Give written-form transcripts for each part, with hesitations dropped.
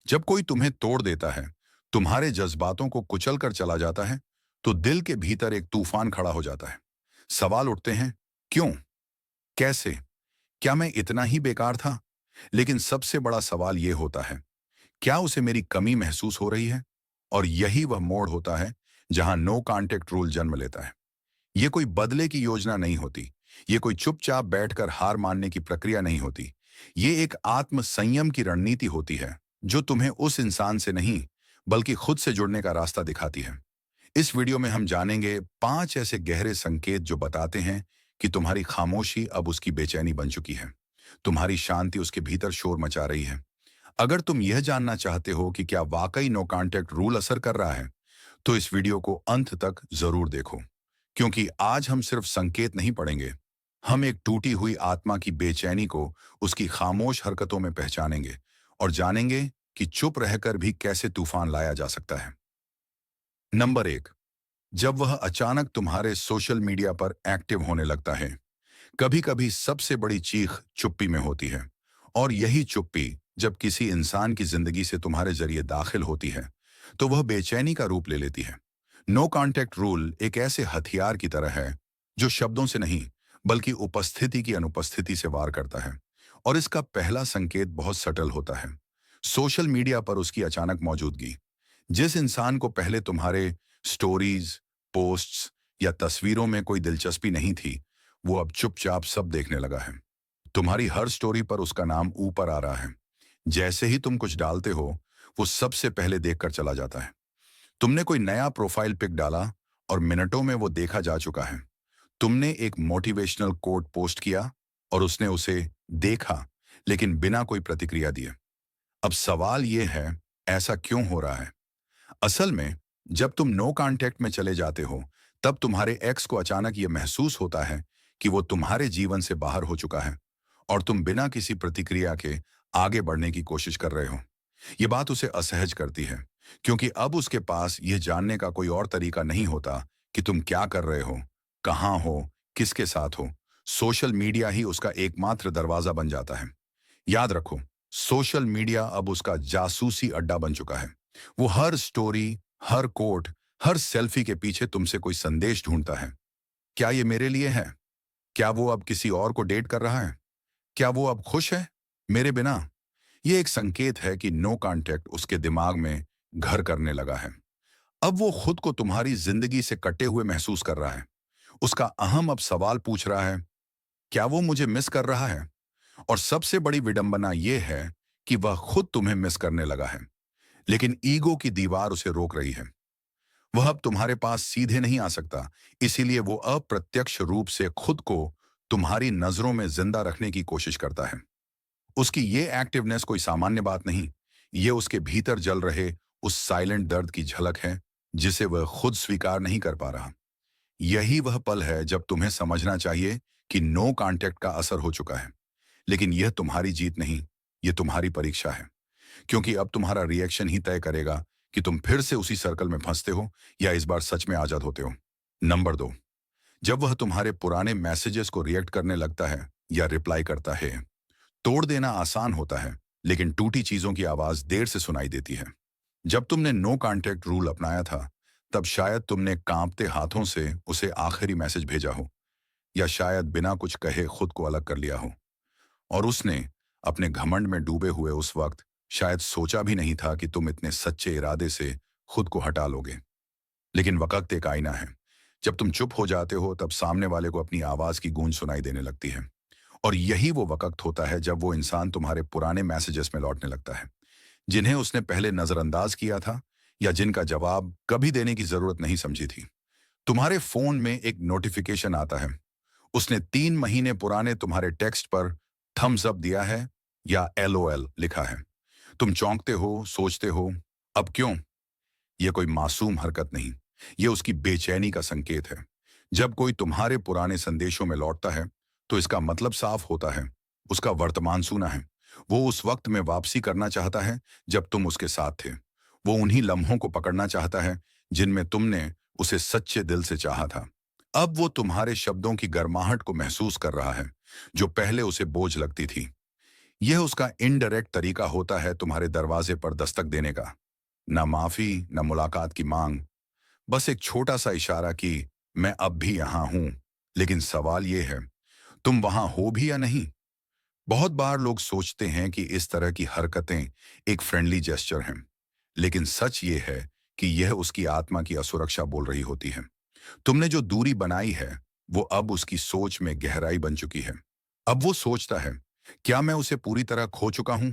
जब कोई तुम्हें तोड़ देता है, तुम्हारे जज्बातों को कुचल कर चला जाता है, तो दिल के भीतर एक तूफान खड़ा हो जाता है। सवाल उठते हैं, क्यों? कैसे? क्या मैं इतना ही बेकार था? लेकिन सबसे बड़ा सवाल यह होता है, क्या उसे मेरी कमी महसूस हो रही है? और यही वह मोड़ होता है जहां नो कॉन्टेक्ट रूल जन्म लेता है। यह कोई बदले की योजना नहीं होती। यह कोई चुपचाप बैठकर हार मानने की प्रक्रिया नहीं होती। यह एक आत्म संयम की रणनीति होती है, जो तुम्हें उस इंसान से नहीं, बल्कि खुद से जुड़ने का रास्ता दिखाती है। इस वीडियो में हम जानेंगे 5 ऐसे गहरे संकेत जो बताते हैं कि तुम्हारी खामोशी अब उसकी बेचैनी बन चुकी है। तुम्हारी शांति उसके भीतर शोर मचा रही है। अगर तुम यह जानना चाहते हो कि क्या वाकई नो कॉन्टेक्ट रूल असर कर रहा है, तो इस वीडियो को अंत तक जरूर देखो। क्योंकि आज हम सिर्फ संकेत नहीं पढ़ेंगे, हम एक टूटी हुई आत्मा की बेचैनी को उसकी खामोश हरकतों में पहचानेंगे और जानेंगे कि चुप रहकर भी कैसे तूफान लाया जा सकता है। नंबर 1, जब वह अचानक तुम्हारे सोशल मीडिया पर एक्टिव होने लगता है। कभी कभी सबसे बड़ी चीख चुप्पी में होती है, और यही चुप्पी जब किसी इंसान की जिंदगी से तुम्हारे जरिए दाखिल होती है, तो वह बेचैनी का रूप ले लेती है। नो कॉन्टेक्ट रूल एक ऐसे हथियार की तरह है जो शब्दों से नहीं, बल्कि उपस्थिति की अनुपस्थिति से वार करता है। और इसका पहला संकेत बहुत सटल होता है, सोशल मीडिया पर उसकी अचानक मौजूदगी। जिस इंसान को पहले तुम्हारे स्टोरीज, पोस्ट्स या तस्वीरों में कोई दिलचस्पी नहीं थी, वो अब चुपचाप सब देखने लगा है। तुम्हारी हर स्टोरी पर उसका नाम ऊपर आ रहा है। जैसे ही तुम कुछ डालते हो, वो सबसे पहले देखकर चला जाता है। तुमने कोई नया प्रोफाइल पिक डाला और मिनटों में वो देखा जा चुका है। तुमने एक मोटिवेशनल कोट पोस्ट किया और उसने उसे देखा, लेकिन बिना कोई प्रतिक्रिया दिए। अब सवाल यह है, ऐसा क्यों हो रहा है? असल में, जब तुम नो कांटेक्ट में चले जाते हो, तब तुम्हारे एक्स को अचानक यह महसूस होता है कि वो तुम्हारे जीवन से बाहर हो चुका है, और तुम बिना किसी प्रतिक्रिया के आगे बढ़ने की कोशिश कर रहे हो। ये बात उसे असहज करती है, क्योंकि अब उसके पास यह जानने का कोई और तरीका नहीं होता कि तुम क्या कर रहे हो, कहाँ हो, किसके साथ हो। सोशल मीडिया ही उसका एकमात्र दरवाजा बन जाता है। याद रखो, सोशल मीडिया अब उसका जासूसी अड्डा बन चुका है। वो हर स्टोरी, हर कोट, हर सेल्फी के पीछे तुमसे कोई संदेश ढूंढता है। क्या ये मेरे लिए है? क्या वो अब किसी और को डेट कर रहा है? क्या वो अब खुश है मेरे बिना? ये एक संकेत है कि नो कांटेक्ट उसके दिमाग में घर करने लगा है। अब वो खुद को तुम्हारी जिंदगी से कटे हुए महसूस कर रहा है। उसका अहम अब सवाल पूछ रहा है, क्या वो मुझे मिस कर रहा है? और सबसे बड़ी विडंबना यह है कि वह खुद तुम्हें मिस करने लगा है, लेकिन ईगो की दीवार उसे रोक रही है। वह अब तुम्हारे पास सीधे नहीं आ सकता, इसीलिए वो अप्रत्यक्ष रूप से खुद को तुम्हारी नजरों में जिंदा रखने की कोशिश करता है। उसकी ये एक्टिवनेस कोई सामान्य बात नहीं, ये उसके भीतर जल रहे उस साइलेंट दर्द की झलक है, जिसे वह खुद स्वीकार नहीं कर पा रहा। यही वह पल है जब तुम्हें समझना चाहिए कि नो कांटेक्ट का असर हो चुका है। लेकिन यह तुम्हारी जीत नहीं, यह तुम्हारी परीक्षा है। क्योंकि अब तुम्हारा रिएक्शन ही तय करेगा कि तुम फिर से उसी सर्कल में फंसते हो या इस बार सच में आजाद होते हो। नंबर 2, जब वह तुम्हारे पुराने मैसेजेस को रिएक्ट करने लगता है या रिप्लाई करता है। तोड़ देना आसान होता है, लेकिन टूटी चीजों की आवाज देर से सुनाई देती है। जब तुमने नो कांटेक्ट रूल अपनाया था, तब शायद तुमने कांपते हाथों से उसे आखिरी मैसेज भेजा हो, या शायद बिना कुछ कहे खुद को अलग कर लिया हो। और उसने अपने घमंड में डूबे हुए उस वक्त शायद सोचा भी नहीं था कि तुम इतने सच्चे इरादे से खुद को हटा लोगे। लेकिन वक्त एक आईना है। जब तुम चुप हो जाते हो, तब सामने वाले को अपनी आवाज की गूंज सुनाई देने लगती है। और यही वो वक्त होता है जब वो इंसान तुम्हारे पुराने मैसेजेस में लौटने लगता है, जिन्हें उसने पहले नजरअंदाज किया था या जिनका जवाब कभी देने की जरूरत नहीं समझी थी। तुम्हारे फोन में एक नोटिफिकेशन आता है, उसने 3 महीने पुराने तुम्हारे टेक्स्ट पर थम्स अप दिया है या LOL लिखा है। तुम चौंकते हो, सोचते हो, अब क्यों? यह कोई मासूम हरकत नहीं, यह उसकी बेचैनी का संकेत है। जब कोई तुम्हारे पुराने संदेशों में लौटता है, तो इसका मतलब साफ होता है, उसका वर्तमान सुना है। वो उस वक्त में वापसी करना चाहता है जब तुम उसके साथ थे। वो उन्हीं लम्हों को पकड़ना चाहता है जिनमें तुमने उसे सच्चे दिल से चाहा था। अब वो तुम्हारे शब्दों की गर्माहट को महसूस कर रहा है, जो पहले उसे बोझ लगती थी। यह उसका इनडायरेक्ट तरीका होता है तुम्हारे दरवाजे पर दस्तक देने का। ना माफी, ना मुलाकात की मांग, बस एक छोटा सा इशारा कि मैं अब भी यहां हूं। लेकिन सवाल यह है, तुम वहां हो भी या नहीं? बहुत बार लोग सोचते हैं कि इस तरह की हरकतें एक फ्रेंडली जेस्चर हैं, लेकिन सच ये है कि यह उसकी आत्मा की असुरक्षा बोल रही होती है। तुमने जो दूरी बनाई है, वो अब उसकी सोच में गहराई बन चुकी है। अब वो सोचता है, क्या मैं उसे पूरी तरह खो चुका हूं?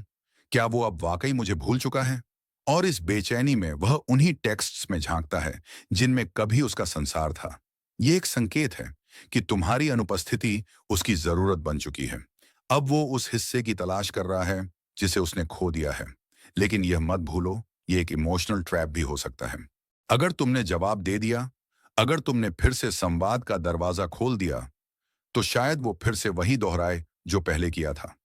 क्या वो अब वाकई मुझे भूल चुका है? और इस बेचैनी में वह उन्हीं टेक्स्ट्स में झांकता है जिनमें कभी उसका संसार था। ये एक संकेत है कि तुम्हारी अनुपस्थिति उसकी जरूरत बन चुकी है। अब वो उस हिस्से की तलाश कर रहा है जिसे उसने खो दिया है। लेकिन यह मत भूलो, ये एक इमोशनल ट्रैप भी हो सकता है। अगर तुमने जवाब दे दिया, अगर तुमने फिर से संवाद का दरवाजा खोल दिया, तो शायद वो फिर से वही दोहराए जो पहले किया था।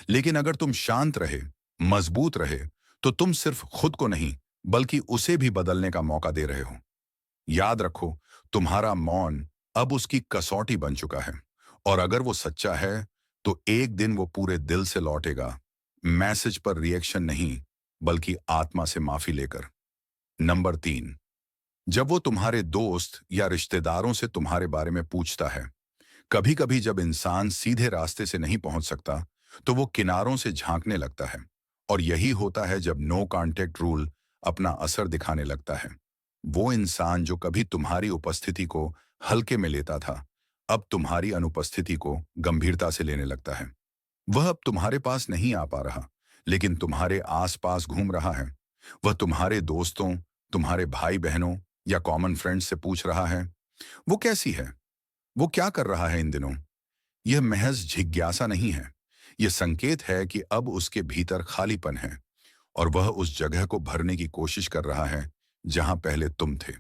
लेकिन अगर तुम शांत रहे, मजबूत रहे, तो तुम सिर्फ खुद को नहीं, बल्कि उसे भी बदलने का मौका दे रहे हो। याद रखो, तुम्हारा मौन अब उसकी कसौटी बन चुका है। और अगर वो सच्चा है, तो एक दिन वो पूरे दिल से लौटेगा। मैसेज पर रिएक्शन नहीं, बल्कि आत्मा से माफी लेकर। नंबर 3, जब वो तुम्हारे दोस्त या रिश्तेदारों से तुम्हारे बारे में पूछता है। कभी कभी जब इंसान सीधे रास्ते से नहीं पहुंच सकता, तो वो किनारों से झांकने लगता है। और यही होता है जब नो कांटेक्ट रूल अपना असर दिखाने लगता है। वो इंसान जो कभी तुम्हारी उपस्थिति को हल्के में लेता था, अब तुम्हारी अनुपस्थिति को गंभीरता से लेने लगता है। वह अब तुम्हारे पास नहीं आ पा रहा, लेकिन तुम्हारे आसपास घूम रहा है। वह तुम्हारे दोस्तों, तुम्हारे भाई बहनों या कॉमन फ्रेंड्स से पूछ रहा है, वो कैसी है, वो क्या कर रहा है इन दिनों। यह महज जिज्ञासा नहीं है, यह संकेत है कि अब उसके भीतर खालीपन है, और वह उस जगह को भरने की कोशिश कर रहा है जहां पहले तुम थे।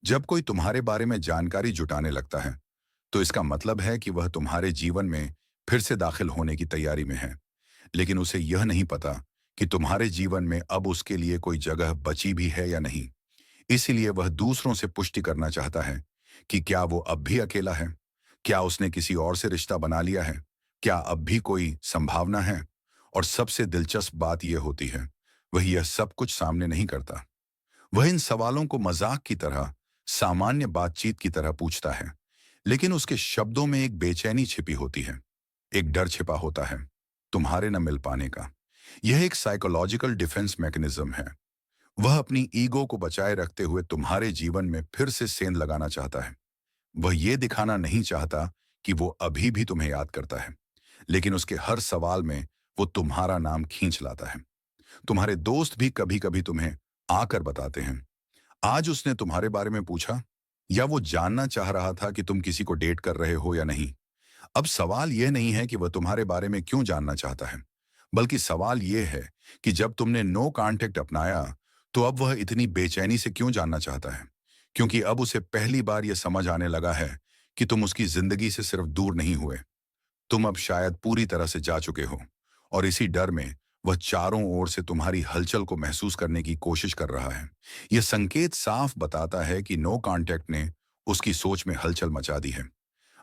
जब कोई तुम्हारे बारे में जानकारी जुटाने लगता है, तो इसका मतलब है कि वह तुम्हारे जीवन में फिर से दाखिल होने की तैयारी में है। लेकिन उसे यह नहीं पता कि तुम्हारे जीवन में अब उसके लिए कोई जगह बची भी है या नहीं। इसीलिए वह दूसरों से पुष्टि करना चाहता है कि क्या वो अब भी अकेला है, क्या उसने किसी और से रिश्ता बना लिया है, क्या अब भी कोई संभावना है। और सबसे दिलचस्प बात यह होती है, वह यह सब कुछ सामने नहीं करता। वह इन सवालों को मजाक की तरह, सामान्य बातचीत की तरह पूछता है। लेकिन उसके शब्दों में एक बेचैनी छिपी होती है, एक डर छिपा होता है, तुम्हारे न मिल पाने का। यह एक साइकोलॉजिकल डिफेंस मैकेनिज्म है। वह अपनी ईगो को बचाए रखते हुए तुम्हारे जीवन में फिर से सेंध लगाना चाहता है। वह ये दिखाना नहीं चाहता कि वो अभी भी तुम्हें याद करता है, लेकिन उसके हर सवाल में वो तुम्हारा नाम खींच लाता है। तुम्हारे दोस्त भी कभी कभी तुम्हें आकर बताते हैं, आज उसने तुम्हारे बारे में पूछा, या वो जानना चाह रहा था कि तुम किसी को डेट कर रहे हो या नहीं। अब सवाल यह नहीं है कि वह तुम्हारे बारे में क्यों जानना चाहता है, बल्कि सवाल यह है कि जब तुमने नो कांटेक्ट अपनाया, तो अब वह इतनी बेचैनी से क्यों जानना चाहता है। क्योंकि अब उसे पहली बार यह समझ आने लगा है कि तुम उसकी जिंदगी से सिर्फ दूर नहीं हुए, तुम अब शायद पूरी तरह से जा चुके हो। और इसी डर में वह चारों ओर से तुम्हारी हलचल को महसूस करने की कोशिश कर रहा है। यह संकेत साफ बताता है कि नो कांटेक्ट ने उसकी सोच में हलचल मचा दी है।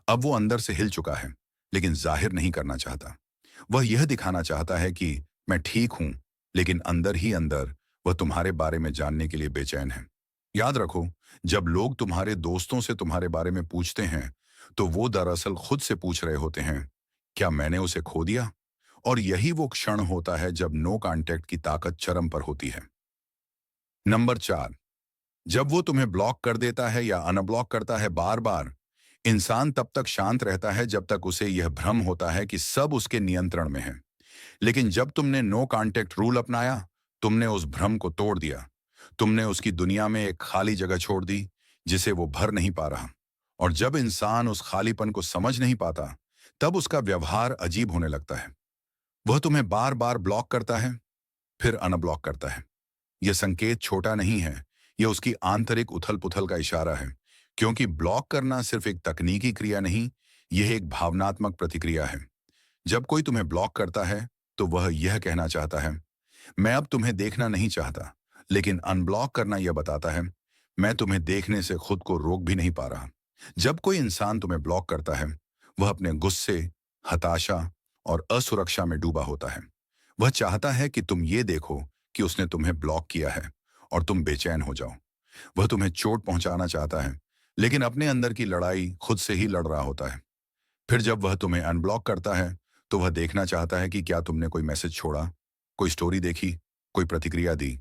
अब वो अंदर से हिल चुका है, लेकिन जाहिर नहीं करना चाहता। वह यह दिखाना चाहता है कि मैं ठीक हूं, लेकिन अंदर ही अंदर वह तुम्हारे बारे में जानने के लिए बेचैन है। याद रखो, जब लोग तुम्हारे दोस्तों से तुम्हारे बारे में पूछते हैं, तो वो दरअसल खुद से पूछ रहे होते हैं, क्या मैंने उसे खो दिया। और यही वो क्षण होता है जब नो कांटेक्ट की ताकत चरम पर होती है। नंबर 4, जब वो तुम्हें ब्लॉक कर देता है या अनब्लॉक करता है बार बार। इंसान तब तक शांत रहता है जब तक उसे यह भ्रम होता है कि सब उसके नियंत्रण में है। लेकिन जब तुमने नो कांटेक्ट रूल अपनाया, तुमने उस भ्रम को तोड़ दिया। तुमने उसकी दुनिया में एक खाली जगह छोड़ दी जिसे वो भर नहीं पा रहा। और जब इंसान उस खालीपन को समझ नहीं पाता, तब उसका व्यवहार अजीब होने लगता है। वह तुम्हें बार बार ब्लॉक करता है, फिर अनब्लॉक करता है। यह संकेत छोटा नहीं है, यह उसकी आंतरिक उथल पुथल का इशारा है। क्योंकि ब्लॉक करना सिर्फ एक तकनीकी क्रिया नहीं, यह एक भावनात्मक प्रतिक्रिया है। जब कोई तुम्हें ब्लॉक करता है, तो वह यह कहना चाहता है, मैं अब तुम्हें देखना नहीं चाहता। लेकिन अनब्लॉक करना यह बताता है, मैं तुम्हें देखने से खुद को रोक भी नहीं पा रहा। जब कोई इंसान तुम्हें ब्लॉक करता है, वह अपने गुस्से, हताशा और असुरक्षा में डूबा होता है। वह चाहता है कि तुम ये देखो कि उसने तुम्हें ब्लॉक किया है और तुम बेचैन हो जाओ। वह तुम्हें चोट पहुंचाना चाहता है, लेकिन अपने अंदर की लड़ाई खुद से ही लड़ रहा होता है। फिर जब वह तुम्हें अनब्लॉक करता है, तो वह देखना चाहता है कि क्या तुमने कोई मैसेज छोड़ा, कोई स्टोरी देखी, कोई प्रतिक्रिया दी।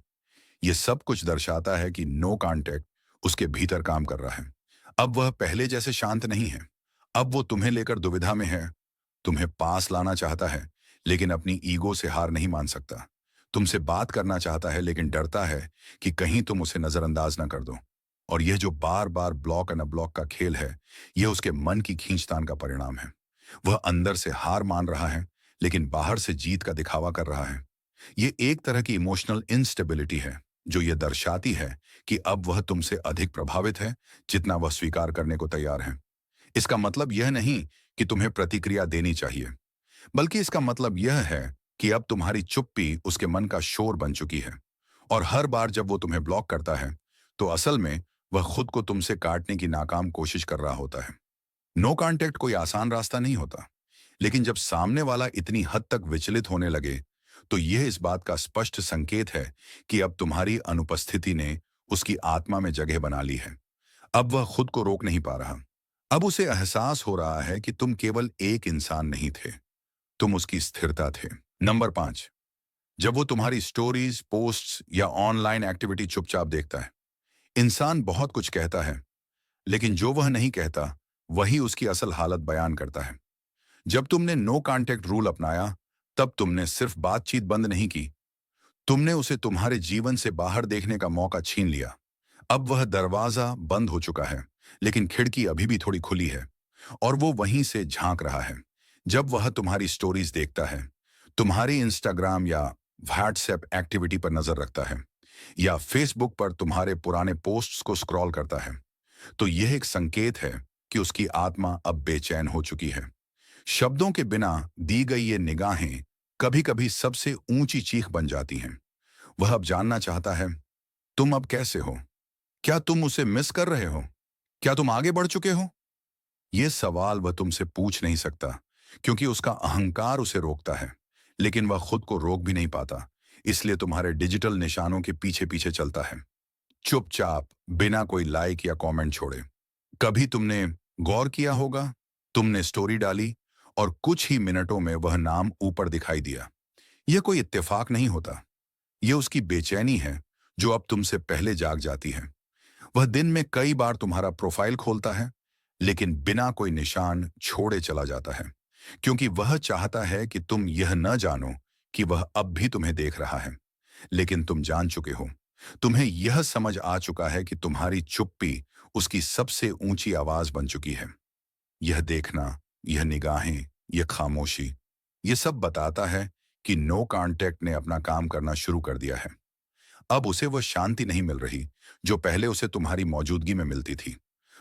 ये सब कुछ दर्शाता है कि नो कांटेक्ट उसके भीतर काम कर रहा है। अब वह पहले जैसे शांत नहीं है। अब वो तुम्हें लेकर दुविधा में है। तुम्हें पास लाना चाहता है, लेकिन अपनी ईगो से हार नहीं मान सकता। तुमसे बात करना चाहता है, लेकिन डरता है कि कहीं तुम उसे नजरअंदाज ना कर दो। और यह जो बार बार ब्लॉक एंड अब्लॉक का खेल है, यह उसके मन की खींचतान का परिणाम है। वह अंदर से हार मान रहा है, लेकिन बाहर से जीत का दिखावा कर रहा है। ये एक तरह की इमोशनल इंस्टेबिलिटी है, जो ये दर्शाती है कि अब वह तुमसे अधिक प्रभावित है जितना वह स्वीकार करने को तैयार है। इसका मतलब यह नहीं कि तुम्हें प्रतिक्रिया देनी चाहिए, बल्कि इसका मतलब यह है कि अब तुम्हारी चुप्पी उसके मन का शोर बन चुकी है। और हर बार जब वो तुम्हें ब्लॉक करता है, तो असल में वह खुद को तुमसे काटने की नाकाम कोशिश कर रहा होता है। नो कांटेक्ट कोई आसान रास्ता नहीं होता, लेकिन जब सामने वाला इतनी हद तक विचलित होने लगे, तो यह इस बात का स्पष्ट संकेत है कि अब तुम्हारी अनुपस्थिति ने उसकी आत्मा में जगह बना ली है। अब वह खुद को रोक नहीं पा रहा। अब उसे एहसास हो रहा है कि तुम केवल एक इंसान नहीं थे, तुम उसकी स्थिरता थे। नंबर 5, जब वो तुम्हारी स्टोरीज, पोस्ट्स या ऑनलाइन एक्टिविटी चुपचाप देखता है। इंसान बहुत कुछ कहता है, लेकिन जो वह नहीं कहता, वही उसकी असल हालत बयान करता है। जब तुमने नो कांटेक्ट रूल अपनाया, तब तुमने सिर्फ बातचीत बंद नहीं की, तुमने उसे तुम्हारे जीवन से बाहर देखने का मौका छीन लिया। अब वह दरवाजा बंद हो चुका है, लेकिन खिड़की अभी भी थोड़ी खुली है, और वो वहीं से झांक रहा है। जब वह तुम्हारी स्टोरीज देखता है, तुम्हारी इंस्टाग्राम या व्हाट्सएप एक्टिविटी पर नजर रखता है, या फेसबुक पर तुम्हारे पुराने पोस्ट्स को स्क्रॉल करता है, तो यह एक संकेत है कि उसकी आत्मा अब बेचैन हो चुकी है। शब्दों के बिना दी गई ये निगाहें कभी कभी सबसे ऊंची चीख बन जाती हैं। वह अब जानना चाहता है, तुम अब कैसे हो? क्या तुम उसे मिस कर रहे हो? क्या तुम आगे बढ़ चुके हो? ये सवाल वह तुमसे पूछ नहीं सकता, क्योंकि उसका अहंकार उसे रोकता है, लेकिन वह खुद को रोक भी नहीं पाता, इसलिए तुम्हारे डिजिटल निशानों के पीछे पीछे चलता है, चुपचाप, बिना कोई लाइक या कमेंट छोड़े। कभी तुमने गौर किया होगा, तुमने स्टोरी डाली और कुछ ही मिनटों में वह नाम ऊपर दिखाई दिया। यह कोई इत्तेफाक नहीं होता, यह उसकी बेचैनी है, जो अब तुमसे पहले जाग जाती है। वह दिन में कई बार तुम्हारा प्रोफाइल खोलता है, लेकिन बिना कोई निशान छोड़े चला जाता है, क्योंकि वह चाहता है कि तुम यह न जानो कि वह अब भी तुम्हें देख रहा है। लेकिन तुम जान चुके हो, तुम्हें यह समझ आ चुका है कि तुम्हारी चुप्पी उसकी सबसे ऊंची आवाज बन चुकी है। यह देखना, यह निगाहें, यह खामोशी, यह सब बताता है कि नो कांटेक्ट ने अपना काम करना शुरू कर दिया है। अब उसे वह शांति नहीं मिल रही जो पहले उसे तुम्हारी मौजूदगी में मिलती थी।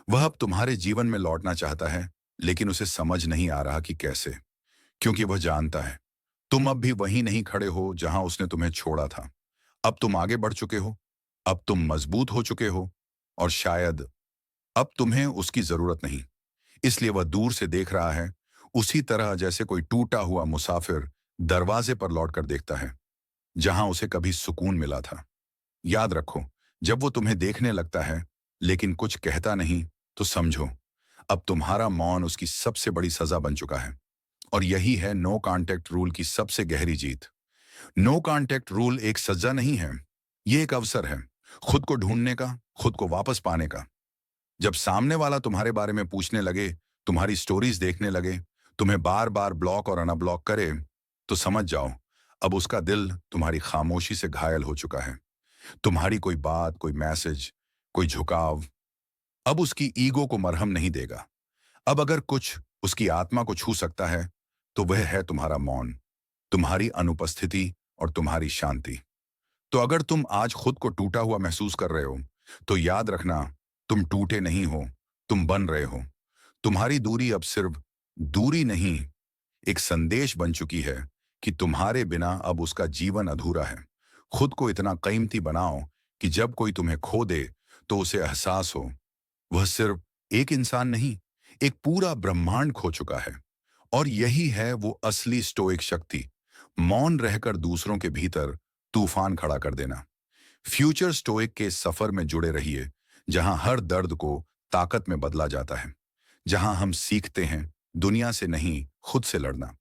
वह अब तुम्हारे जीवन में लौटना चाहता है, लेकिन उसे समझ नहीं आ रहा कि कैसे, क्योंकि वह जानता है तुम अब भी वहीं नहीं खड़े हो जहां उसने तुम्हें छोड़ा था। अब तुम आगे बढ़ चुके हो, अब तुम मजबूत हो चुके हो, और शायद अब तुम्हें उसकी जरूरत नहीं। इसलिए वह दूर से देख रहा है, उसी तरह जैसे कोई टूटा हुआ मुसाफिर दरवाजे पर लौटकर देखता है, जहां उसे कभी सुकून मिला था। याद रखो, जब वो तुम्हें देखने लगता है लेकिन कुछ कहता नहीं, तो समझो अब तुम्हारा मौन उसकी सबसे बड़ी सजा बन चुका है। और यही है नो कांटेक्ट रूल की सबसे गहरी जीत। नो कांटेक्ट रूल एक सजा नहीं है, ये एक अवसर है, खुद को ढूंढने का, खुद को वापस पाने का। जब सामने वाला तुम्हारे बारे में पूछने लगे, तुम्हारी स्टोरीज देखने लगे, तुम्हें बार बार ब्लॉक और अनब्लॉक करे, तो समझ जाओ अब उसका दिल तुम्हारी खामोशी से घायल हो चुका है। तुम्हारी कोई बात, कोई मैसेज, कोई झुकाव अब उसकी ईगो को मरहम नहीं देगा। अब अगर कुछ उसकी आत्मा को छू सकता है, तो वह है तुम्हारा मौन, तुम्हारी अनुपस्थिति और तुम्हारी शांति। तो अगर तुम आज खुद को टूटा हुआ महसूस कर रहे हो, तो याद रखना, तुम टूटे नहीं हो, तुम बन रहे हो। तुम्हारी दूरी अब सिर्फ दूरी नहीं, एक संदेश बन चुकी है कि तुम्हारे बिना अब उसका जीवन अधूरा है। खुद को इतना कीमती बनाओ कि जब कोई तुम्हें खो दे, तो उसे एहसास हो वह सिर्फ एक इंसान नहीं, एक पूरा ब्रह्मांड खो चुका है। और यही है वो असली स्टोइक शक्ति, मौन रहकर दूसरों के भीतर तूफान खड़ा कर देना। फ्यूचर स्टोइक के इस सफर में जुड़े रहिए, जहां हर दर्द को ताकत में बदला जाता है, जहां हम सीखते हैं दुनिया से नहीं, खुद से लड़ना।